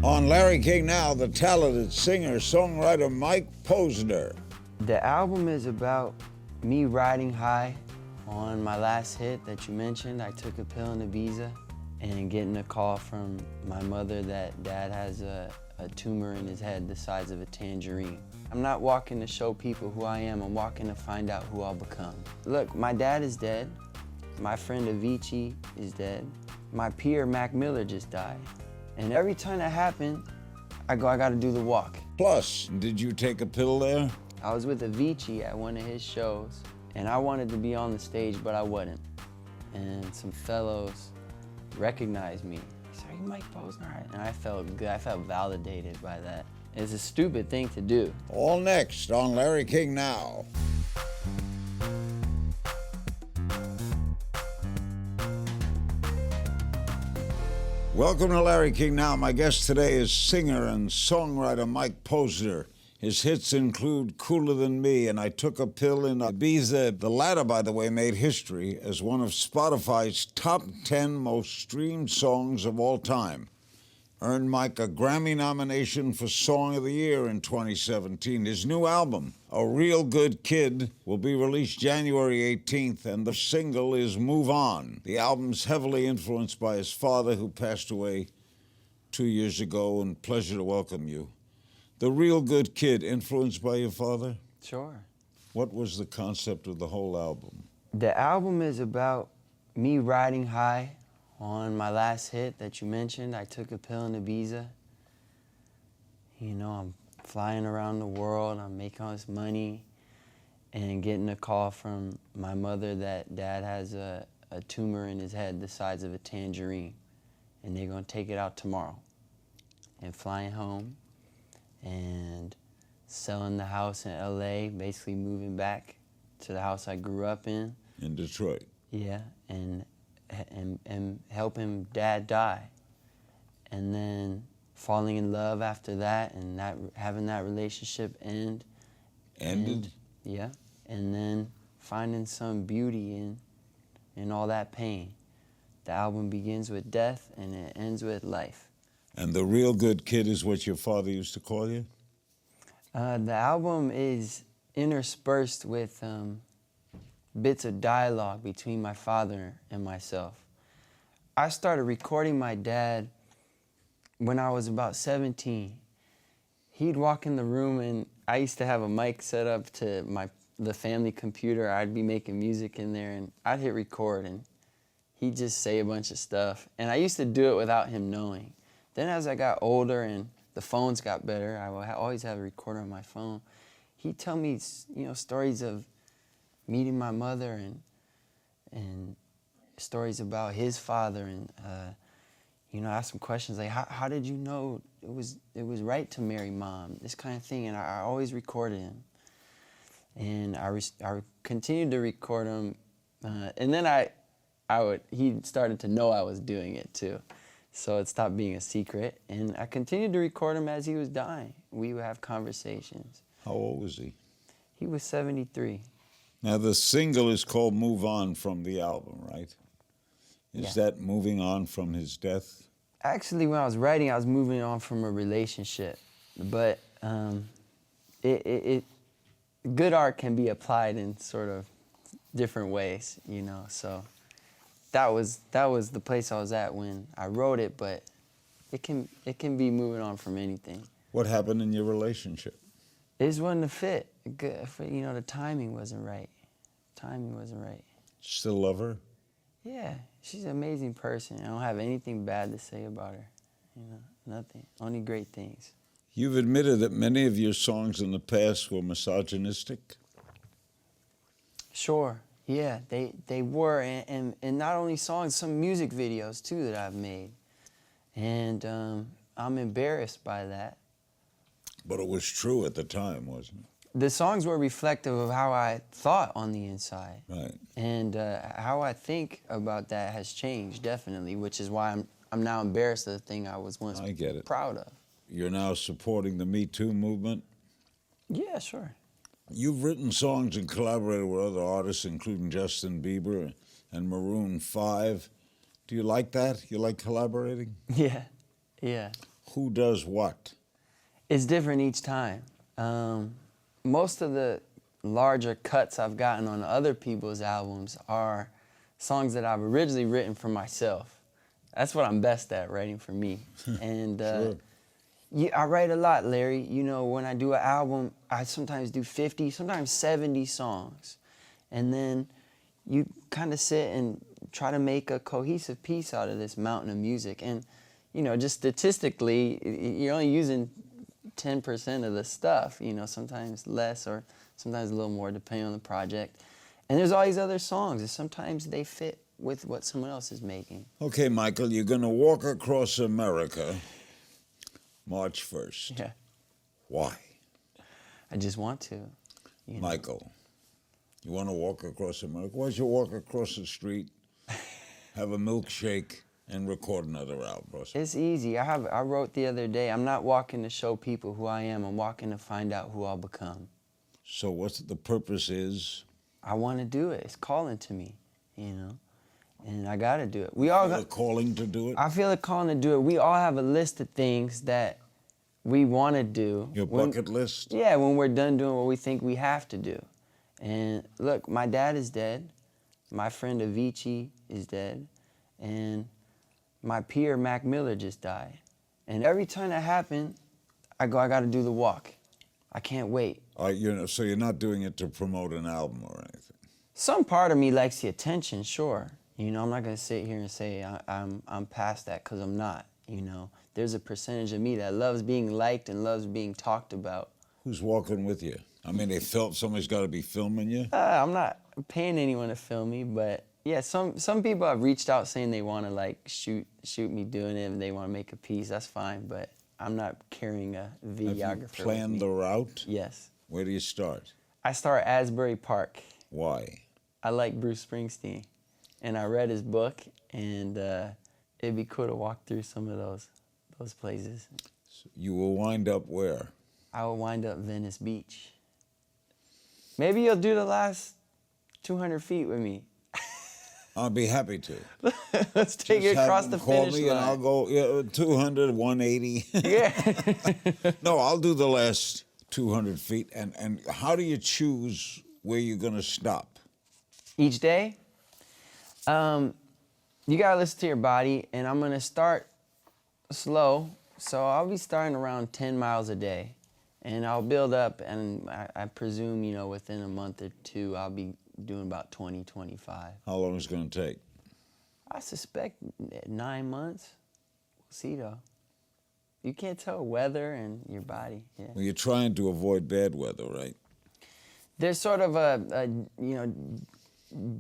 On Larry King Now, the talented singer-songwriter Mike Posner. The album is about me riding high on my last hit that you mentioned. I took a pill in Ibiza and getting a call from my mother that dad has a tumor in his head the size of a tangerine. I'm not walking to show people who I am, I'm walking to find out who I'll become. Look, my dad is dead. My friend Avicii is dead. My peer Mac Miller just died. And every time that happened, I gotta do the walk. Plus, did you take a pill there? I was with Avicii at one of his shows, and I wanted to be on the stage, but I wasn't. And some fellows recognized me. He said, "Are you Mike Posner?" And I felt good, I felt validated by that. It's a stupid thing to do. All next on Larry King Now. Welcome to Larry King Now. My guest today is singer and songwriter Mike Posner. His hits include Cooler Than Me and I Took a Pill in Ibiza. The latter, by the way, made history as one of Spotify's top 10 most streamed songs of all time. Earned Mike a Grammy nomination for Song of the Year in 2017. His new album, A Real Good Kid, will be released January 18th, and the single is Move On. The album's heavily influenced by his father, who passed away 2 years ago, and pleasure to welcome you. The Real Good Kid, influenced by your father? Sure. What was the concept of the whole album? The album is about me riding high on my last hit that you mentioned. I took a pill in Ibiza. You know, I'm flying around the world, I'm making all this money, and getting a call from my mother that dad has a tumor in his head the size of a tangerine, and they're gonna take it out tomorrow. And flying home and selling the house in LA, basically moving back to the house I grew up in. In Detroit. Yeah, and helping dad die, and then falling in love after that, and having that relationship end. Ended? Yeah, and then finding some beauty in all that pain. The album begins with death and it ends with life. And The Real Good Kid is what your father used to call you? The album is interspersed with bits of dialogue between my father and myself. I started recording my dad when I was about 17. He'd walk in the room and I used to have a mic set up to the family computer. I'd be making music in there and I'd hit record and he'd just say a bunch of stuff. And I used to do it without him knowing. Then as I got older and the phones got better, I would always have a recorder on my phone. He'd tell me, stories of meeting my mother and stories about his father, and ask some questions like, how did you know it was right to marry mom? This kind of thing, and I always recorded him, and I continued to record him, and then he started to know I was doing it too, so it stopped being a secret, and I continued to record him as he was dying. We would have conversations. How old was he? He was 73. Now, the single is called Move On from the album, right? Is that moving on from his death? Actually, when I was writing, I was moving on from a relationship. But good art can be applied in sort of different ways, So that was the place I was at when I wrote it, but it can be moving on from anything. What happened in your relationship? It just wasn't a fit. The timing wasn't right. Still love her? Yeah, she's an amazing person. I don't have anything bad to say about her. Nothing. Only great things. You've admitted that many of your songs in the past were misogynistic? Sure, yeah, they were. And not only songs, some music videos too that I've made. And I'm embarrassed by that. But it was true at the time, wasn't it? The songs were reflective of how I thought on the inside. Right. And how I think about that has changed, definitely, which is why I'm now embarrassed of the thing I was once proud of. You're now supporting the Me Too movement? Yeah, sure. You've written songs and collaborated with other artists, including Justin Bieber and Maroon 5. Do you like that? You like collaborating? Yeah, yeah. Who does what? It's different each time. Most of the larger cuts I've gotten on other people's albums are songs that I've originally written for myself. That's what I'm best at, writing for me. And Sure. I write a lot, Larry. You know, when I do an album, I sometimes do 50, sometimes 70 songs. And then you kind of sit and try to make a cohesive piece out of this mountain of music. And, you know, just statistically, you're only using 10% of the stuff, you know, sometimes less or sometimes a little more depending on the project. And there's all these other songs, and sometimes they fit with what someone else is making. Okay, Michael, you're going to walk across America March 1st. Yeah. Why? I just want to. You know. Michael, you want to walk across America? Why don't you walk across the street, have a milkshake, and record another album? It's easy. I wrote the other day, I'm not walking to show people who I am. I'm walking to find out who I'll become. So what's the purpose is? I want to do it. It's calling to me, you know, and I got to do it. We all got a calling to do it? I feel a calling to do it. We all have a list of things that we want to do. Your bucket list? Yeah, when we're done doing what we think we have to do. And look, my dad is dead. My friend Avicii is dead. And my peer, Mac Miller, just died. And every time that happened, I got to do the walk. I can't wait. So you're not doing it to promote an album or anything? Some part of me likes the attention, sure. You know, I'm not going to sit here and say I'm past that, because I'm not, you know. There's a percentage of me that loves being liked and loves being talked about. Who's walking with you? I mean, somebody's got to be filming you? I'm not paying anyone to film me, but yeah, some people have reached out saying they want to like shoot me doing it and they want to make a piece. That's fine, but I'm not carrying a videographer. Have you planned the route? Yes. Where do you start? I start at Asbury Park. Why? I like Bruce Springsteen, and I read his book, and it'd be cool to walk through some of those places. So you will wind up where? I will wind up Venice Beach. Maybe you'll do the last 200 feet with me. I'll be happy to. Let's take it across the finish line. And I'll go 200, 180. Yeah. No, I'll do the last 200 feet. And how do you choose where you're going to stop? Each day, you got to listen to your body, and I'm going to start slow. So I'll be starting around 10 miles a day, and I'll build up, and I presume, you know, within a month or two, I'll be doing about 20, 25. How long is it going to take? I suspect 9 months. We'll see, though. You can't tell weather and your body. Yeah. Well, you're trying to avoid bad weather, right? There's sort of a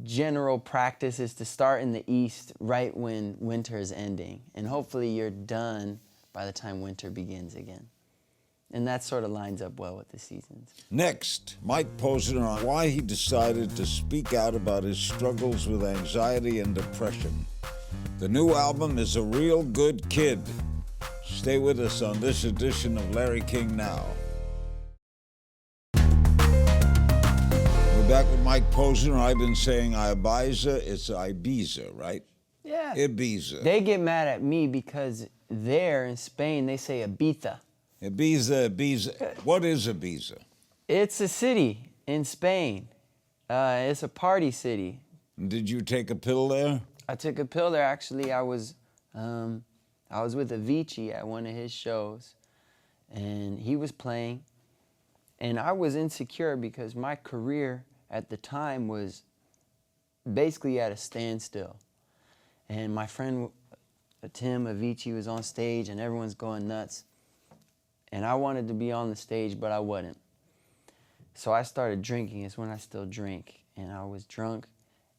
general practice is to start in the east right when winter is ending, and hopefully you're done by the time winter begins again. And that sort of lines up well with the seasons. Next, Mike Posner on why he decided to speak out about his struggles with anxiety and depression. The new album is A Real Good Kid. Stay with us on this edition of Larry King Now. We're back with Mike Posner. I've been saying Ibiza, it's Ibiza, right? Yeah. Ibiza. They get mad at me because there in Spain they say Ibiza. Ibiza. What is Ibiza? It's a city in Spain. It's a party city. Did you take a pill there? I took a pill there. Actually, I was with Avicii at one of his shows, and he was playing, and I was insecure because my career at the time was basically at a standstill. And my friend Tim Avicii was on stage, and everyone's going nuts. And I wanted to be on the stage, but I wasn't. So I started drinking. It's when I still drink. And I was drunk,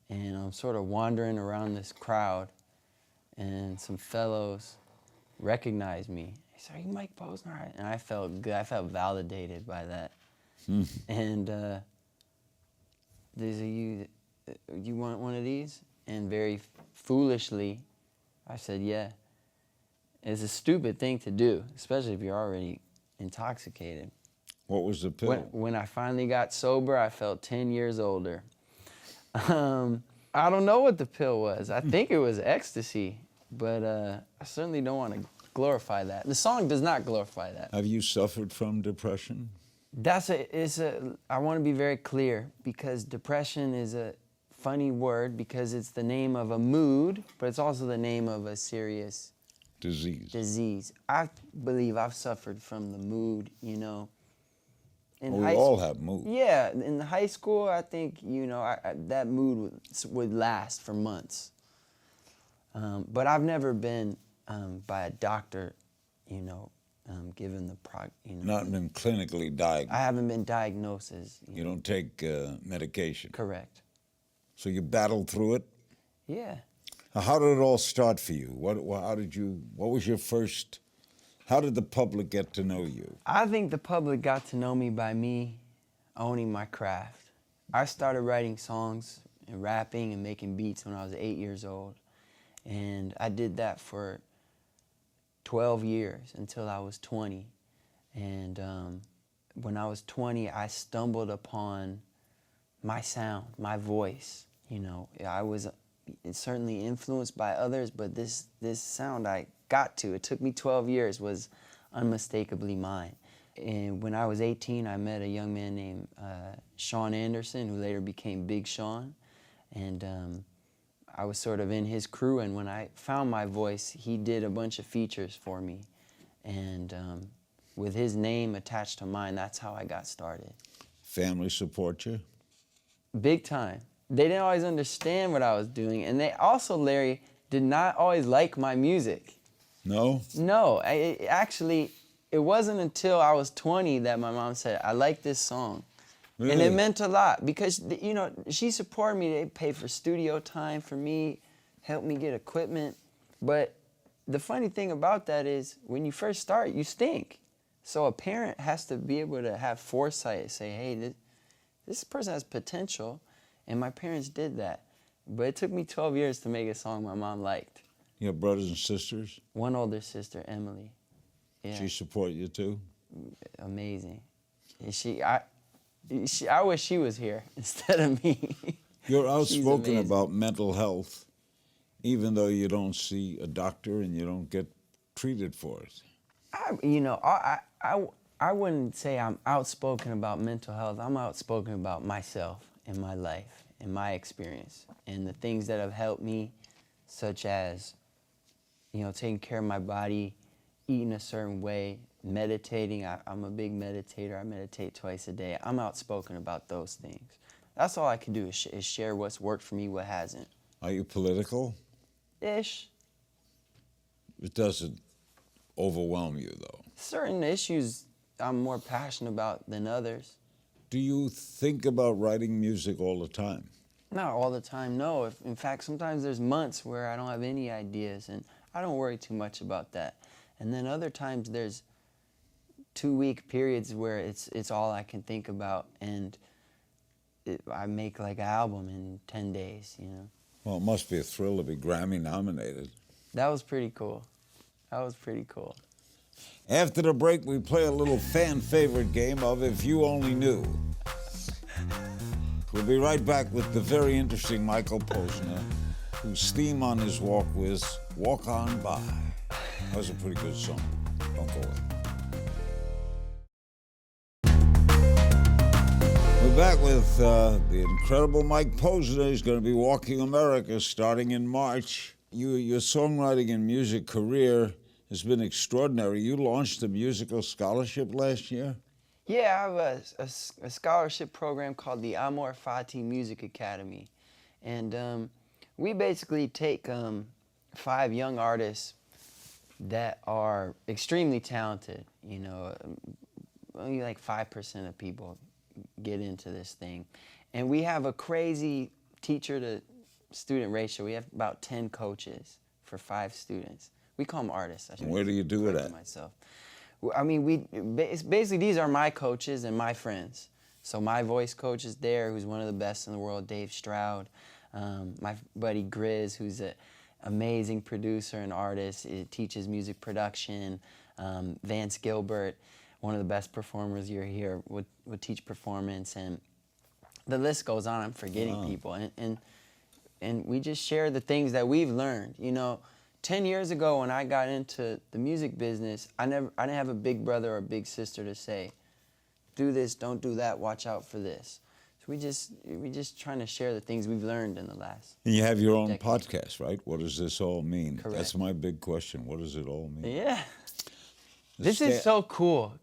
and I'm sort of wandering around this crowd, and some fellows recognized me. They said, "Are you Mike Posner?" And I felt good. I felt validated by that. And they said, you want one of these? And very foolishly, I said, yeah. It's a stupid thing to do, especially if you're already intoxicated. What was the pill? When I finally got sober, I felt 10 years older. I don't know what the pill was. I think it was ecstasy, but I certainly don't want to glorify that. The song does not glorify that. Have you suffered from depression? I want to be very clear, because depression is a funny word because it's the name of a mood, but it's also the name of a serious disease. I believe I've suffered from the mood, you know. We all have moods. Yeah, in high school, I think, you know, that mood would last for months. But I've never been by a doctor, you know, given the Not been clinically diagnosed. I haven't been diagnosed as. You don't take medication. Correct. So you battled through it? Yeah. How did it all start for you? What was your first, how did the public get to know you? I think the public got to know me by me owning my craft. I started writing songs and rapping and making beats when I was 8 years old. And I did that for 12 years until I was 20. And when I was 20, I stumbled upon my sound, my voice. You know, I was certainly influenced by others, but this sound I got to, it took me 12 years, was unmistakably mine. And when I was 18, I met a young man named Sean Anderson, who later became Big Sean. And I was sort of in his crew, and when I found my voice, he did a bunch of features for me. And with his name attached to mine, that's how I got started. Family support you? Big time. They didn't always understand what I was doing, and they also, Larry, did not always like my music. No? No. Actually, it wasn't until I was 20 that my mom said, I like this song. Really? And it meant a lot because, you know, she supported me. They paid for studio time for me, helped me get equipment. But the funny thing about that is when you first start, you stink. So a parent has to be able to have foresight and say, hey, this person has potential. And my parents did that. But it took me 12 years to make a song my mom liked. You have brothers and sisters? One older sister, Emily. Yeah. She support you too? Amazing. And I wish she was here instead of me. You're outspoken about mental health, even though you don't see a doctor and you don't get treated for it. I wouldn't say I'm outspoken about mental health. I'm outspoken about myself and my life and my experience and the things that have helped me, such as, you know, taking care of my body, eating a certain way, meditating. I'm a big meditator. I meditate twice a day. I'm outspoken about those things. That's all I can do is share what's worked for me, what hasn't. Are you political? Ish. It doesn't overwhelm you, though. Certain issues I'm more passionate about than others. Do you think about writing music all the time? Not all the time, no. In fact, sometimes there's months where I don't have any ideas, and I don't worry too much about that. And then other times there's 2-week periods where it's all I can think about, and I make like an album in 10 days, you know. Well, it must be a thrill to be Grammy nominated. That was pretty cool. That was pretty cool. After the break, we play a little fan favorite game of If You Only Knew. We'll be right back with the very interesting Michael Posner, whose theme on his walk was Walk On By. That was a pretty good song. Don't go away. We're back with the incredible Mike Posner. He's going to be walking America starting in March. Your songwriting and music career has been extraordinary. You launched a musical scholarship last year? Yeah, I have a scholarship program called the Amor Fati Music Academy. And we basically take 5 young artists that are extremely talented. You know, only like 5% of people get into this thing. And we have a crazy teacher-to-student ratio. We have about 10 coaches for 5 students. We call them artists. Where do you do it at? Myself. I mean, basically these are my coaches and my friends. So my voice coach is there, who's one of the best in the world, Dave Stroud. My buddy Grizz, who's an amazing producer and artist. He teaches music production. Vance Gilbert, one of the best performers you're here, would teach performance. And the list goes on. I'm forgetting people. And we just share the things that we've learned. You know, 10 years ago when I got into the music business, I didn't have a big brother or a big sister to say, do this, don't do that, watch out for this. So we just trying to share the things we've learned in the last. And you have your own decade. podcast, right? What does this all mean? Correct. That's my big question. What does it all mean? Yeah. This is so cool.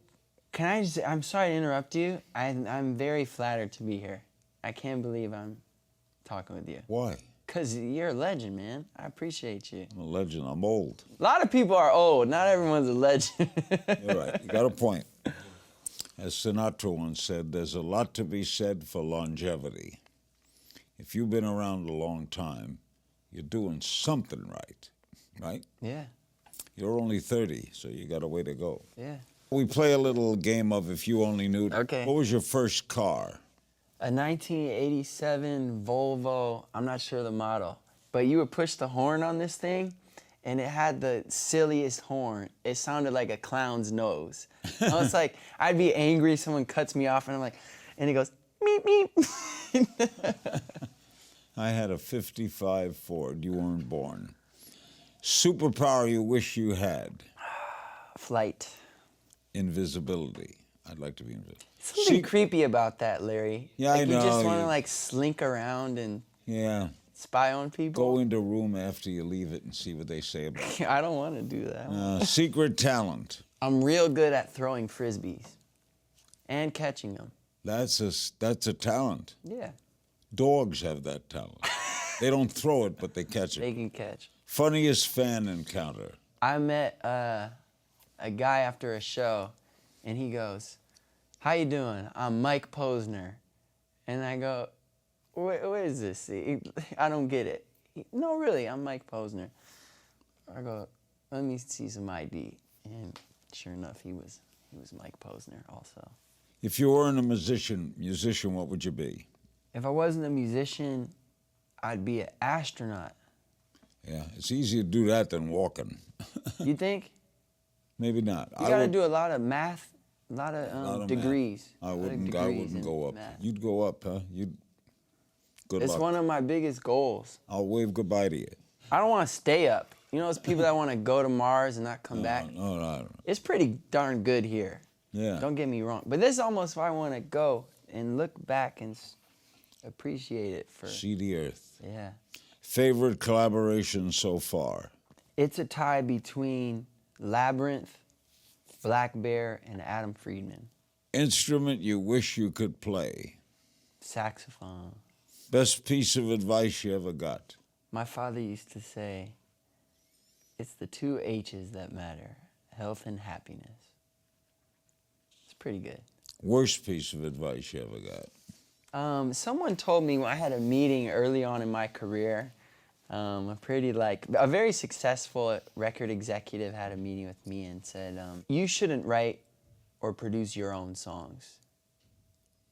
Can I just, I'm sorry to interrupt you. I'm very flattered to be here. I can't believe I'm talking with you. Why? Because you're a legend, man. I appreciate you. I'm a legend. I'm old. A lot of people are old. Not everyone's a legend. You're right. You got a point. As Sinatra once said, there's a lot to be said for longevity. If you've been around a long time, you're doing something right, right? Yeah. You're only 30, so you got a way to go. Yeah. We play a little game of If You Only Knew. Okay. What was your first car? A 1987 Volvo, I'm not sure the model, but you would push the horn on this thing, and it had the silliest horn. It sounded like a clown's nose. I was like, I'd be angry, someone cuts me off, and I'm like, and it goes, meep, meep. I had a 55 Ford. You weren't born. Superpower you wish you had? Flight. Invisibility. I'd like to be invisible. Something creepy about that, Larry. Yeah, like I know. You just want to like slink around and spy on people. Go into a room after you leave it and see what they say about it. I don't want to do that. Secret talent. I'm real good at throwing frisbees and catching them. That's a talent. Yeah. Dogs have that talent. They don't throw it, but they catch it. They can catch. Funniest fan encounter. I met a guy after a show, and he goes, "How you doing? I'm Mike Posner." And I go, what is this? I don't get it. No, really, I'm Mike Posner. I go, let me see some ID. And sure enough, he was Mike Posner also. If you weren't a musician, what would you be? If I wasn't a musician, I'd be an astronaut. Yeah, it's easier to do that than walking. You think? Maybe not. You got to do a lot of math, a lot of degrees. I wouldn't go up. Math. You'd go up, huh? Good luck. It's one of my biggest goals. I'll wave goodbye to you. I don't want to stay up. You know those people that want to go to Mars and not come back? No. It's pretty darn good here. Yeah. Don't get me wrong. But this is almost why I want to go and look back and appreciate it for... See the earth. Yeah. Favorite collaboration so far? It's a tie between Labyrinth, Black Bear, and Adam Friedman. Instrument you wish you could play? Saxophone. Best piece of advice you ever got? My father used to say, it's the 2 H's that matter, health and happiness. It's pretty good. Worst piece of advice you ever got? Someone told me when I had a meeting early on in my career, a very successful record executive had a meeting with me and said, you shouldn't write or produce your own songs.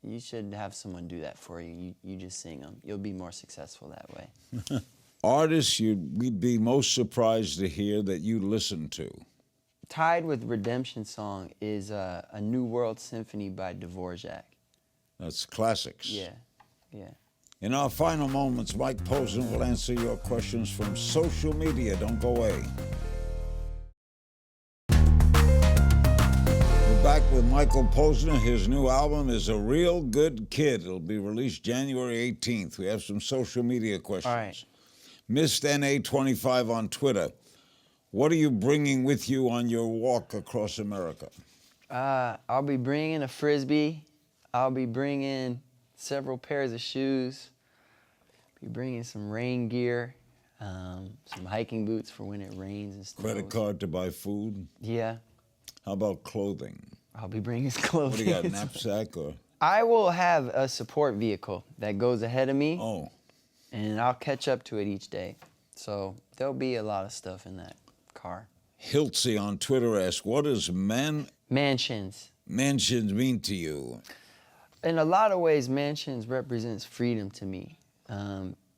You should have someone do that for you. You just sing them. You'll be more successful that way. Artists we'd be most surprised to hear that you listen to? Tied with Redemption Song is a New World Symphony by Dvorak. That's classics. Yeah. In our final moments, Mike Posner will answer your questions from social media. Don't go away. We're back with Michael Posner. His new album is A Real Good Kid. It'll be released January 18th. We have some social media questions. All right. Missed NA25 on Twitter. What are you bringing with you on your walk across America? I'll be bringing a Frisbee. I'll be bringing several pairs of shoes. Be bringing some rain gear, some hiking boots for when it rains and snows. Credit card to buy food? Yeah. How about clothing? I'll be bringing clothing. What do you got, knapsack or? I will have a support vehicle that goes ahead of me. Oh. And I'll catch up to it each day. So there'll be a lot of stuff in that car. Hiltzy on Twitter asks, what does mansions mean to you? In a lot of ways, mansions represents freedom to me,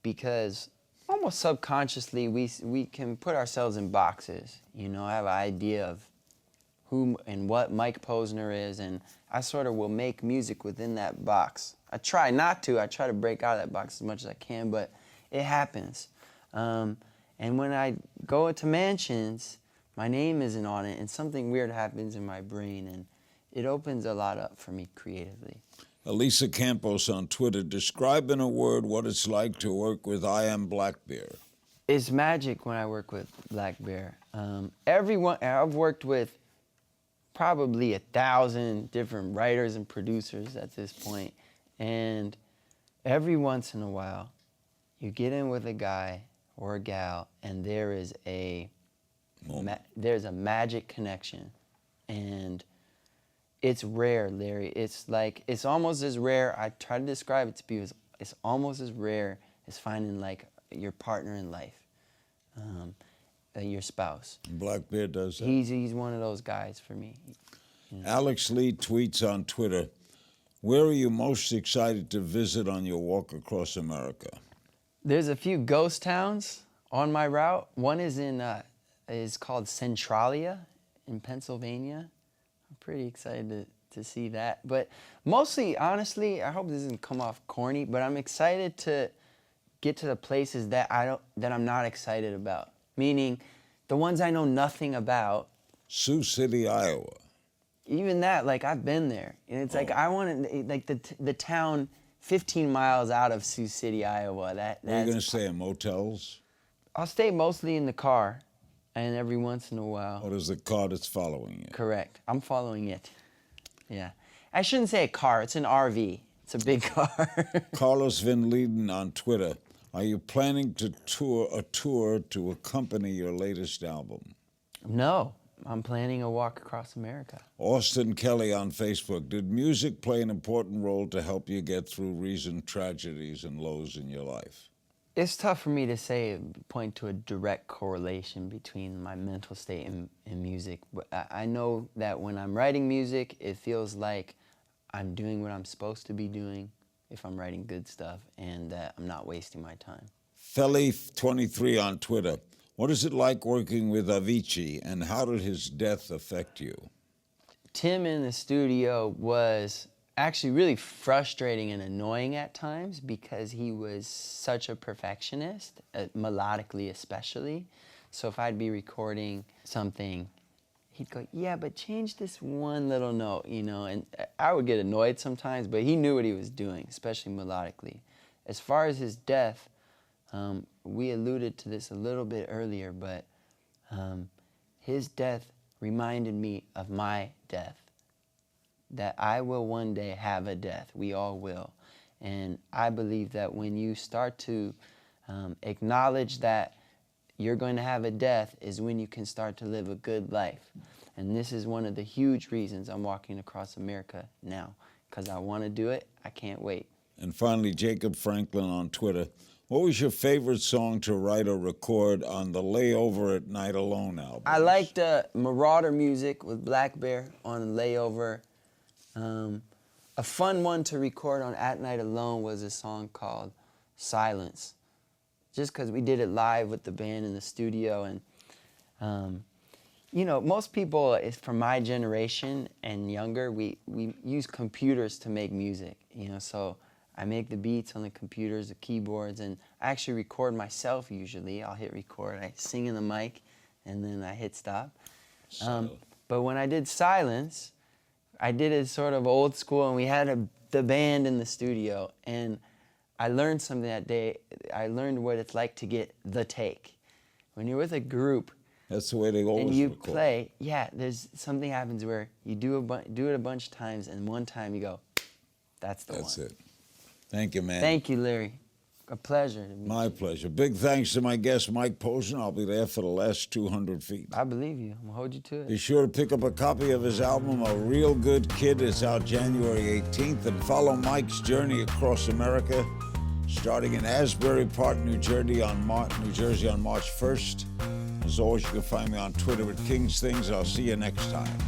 because almost subconsciously we can put ourselves in boxes. You know, I have an idea of who and what Mike Posner is, and I sort of will make music within that box. I try not to. I try to break out of that box as much as I can, but it happens. And And when I go into mansions, my name isn't on it, and something weird happens in my brain, and it opens a lot up for me creatively. Elisa Campos on Twitter, describe in a word what it's like to work with I Am Black Bear. It's magic when I work with Black Bear. I've worked with probably 1,000 different writers and producers at this point, and every once in a while, you get in with a guy or a gal, and there's a magic connection, and it's rare, Larry. It's almost as rare. I try to describe it to people. It's almost as rare as finding like your partner in life, your spouse. Black Bear does that. He's one of those guys for me. Alex Lee tweets on Twitter, where are you most excited to visit on your walk across America? There's a few ghost towns on my route. One is called Centralia in Pennsylvania. I'm pretty excited to see that. But mostly, honestly, I hope this doesn't come off corny, but I'm excited to get to the places that I'm not excited about. Meaning, the ones I know nothing about. Sioux City, Iowa. Even that, like I've been there, and it's like I want to, like the town 15 miles out of Sioux City, Iowa. Are you going to stay in motels? I'll stay mostly in the car, and every once in a while. Or is the car that's following you? Correct. I'm following it. Yeah. I shouldn't say a car. It's an RV. It's a big car. Carlos Van Lieden on Twitter. Are you planning to tour to accompany your latest album? No. I'm planning a walk across America. Austin Kelly on Facebook. Did music play an important role to help you get through recent tragedies and lows in your life? It's tough for me to point to a direct correlation between my mental state and music. But I know that when I'm writing music, it feels like I'm doing what I'm supposed to be doing if I'm writing good stuff, and that I'm not wasting my time. Felly23 on Twitter. What is it like working with Avicii, and how did his death affect you? Tim in the studio was actually really frustrating and annoying at times because he was such a perfectionist, melodically especially. So if I'd be recording something, he'd go, yeah, but change this one little note, and I would get annoyed sometimes, but he knew what he was doing, especially melodically. As far as his death, we alluded to this a little bit earlier, but his death reminded me of my death, that I will one day have a death. We all will. And I believe that when you start to acknowledge that you're going to have a death is when you can start to live a good life. And this is one of the huge reasons I'm walking across America now, because I want to do it. I can't wait. And finally, Jacob Franklin on Twitter. What was your favorite song to write or record on the Layover at Night Alone album? I liked Marauder Music with Black Bear on Layover. A fun one to record on At Night Alone was a song called Silence. Just because we did it live with the band in the studio. And, most people from my generation and younger, we use computers to make music, so I make the beats on the computers, the keyboards, and I actually record myself usually. I'll hit record, I sing in the mic, and then I hit stop. But when I did Silence, I did it sort of old school, and we had the band in the studio, and I learned something that day. I learned what it's like to get the take. When you're with a group, that's the way they always and you record. play, there's something happens where you do it a bunch of times, and one time you go, that's the one. That's it. Thank you, man. Thank you, Larry. A pleasure. My pleasure. Big thanks to my guest, Mike Posner. I'll be there for the last 200 feet. I believe you. I'm going to hold you to it. Be sure to pick up a copy of his album, A Real Good Kid. It's out January 18th. And follow Mike's journey across America, starting in Asbury Park, New Jersey on March 1st. As always, you can find me on Twitter at King's Things. I'll see you next time.